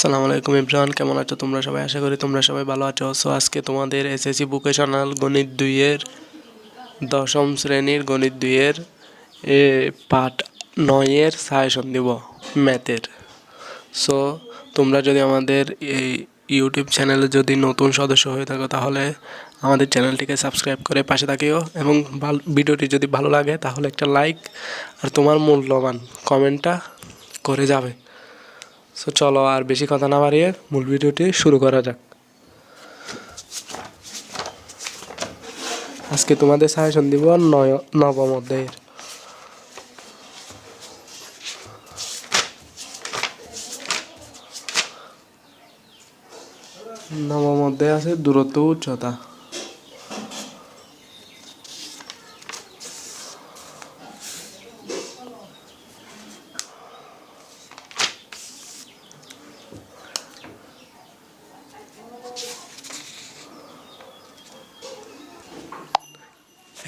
আসসালামু আলাইকুম এভরিওয়ান, কেমন আছো তোমরা সবাই? আশা করি তোমরা সবাই ভালো আছো। সো আজকে তোমাদের এসএসসি ভোকেশনাল গণিত 2 এর দশম শ্রেণীর গণিত 2 এর পার্ট 9 এর সাজেশন দিব ম্যাথের। সো তোমরা যদি আমাদের এই ইউটিউব চ্যানেলে যদি নতুন সদস্য হয়ে থাকো তাহলে আমাদের চ্যানেলটিকে সাবস্ক্রাইব করে পাশে থাকিও, এবং ভিডিওটি যদি ভালো লাগে তাহলে একটা লাইক আর তোমার মূল্যবান কমেন্টটা করে যাবে। সো চলো আর বেশি কথা না বাড়িয়ে মূল ভিডিওটি শুরু করা যাক। আজকে তোমাদের সাজেশন দিব নবম অধ্যায়ের। নবম অধ্যায় আছে দূরত্ব উচ্চতা।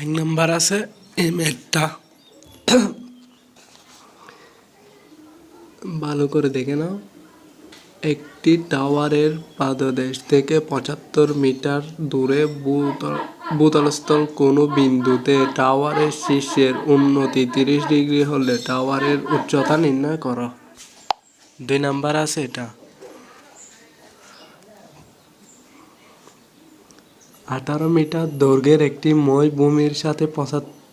এক নাম্বার আছে একটা, ভালো করে দেখে নাও। একটি টাওয়ারের পাদদেশ থেকে 75 মিটার দূরে ভূতলস্থ কোনো বিন্দুতে টাওয়ারের শীর্ষের উন্নতি 30 ডিগ্রি হলে টাওয়ারের উচ্চতা নির্ণয় করো। 2 নাম্বার আছে এটা, 18 মিটার দৈর্ঘ্যের একটি মই ভূমির সাথে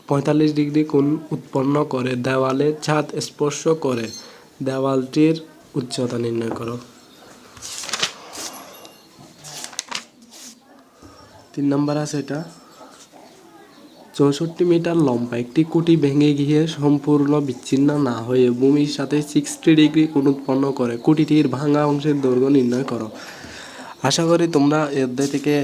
45 ডিগ্রি কোণ উৎপন্ন করে দেওয়ালের ছাদ স্পর্শ করে দেওয়ালটির উচ্চতা নির্ণয় করো। 3 নাম্বার আছে এটা, 64 মিটার লম্বা একটি খুঁটি ভেঙে গিয়ে সম্পূর্ণ বিচ্ছিন্ন না হয়ে ভূমির সাথে 60 ডিগ্রি কোণ উৎপন্ন করে খুঁটিটির ভাঙা অংশের দৈর্ঘ্য নির্ণয় করো। আশা করি তোমরা এই অধ্যায় থেকে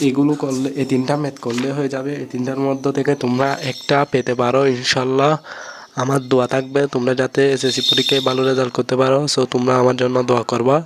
এগুলো করলে, এই 3টা ম্যাথ করলে হয়ে যাবে। এই 3টার মধ্যে থেকে তোমরা একটা পেতে পারো ইনশাল্লাহ। আমার দোয়া থাকবে তোমরা যাতে এসএসসি পরীক্ষায় ভালো রেজাল্ট করতে পারো। সো তোমরা আমার জন্য দোয়া করবা।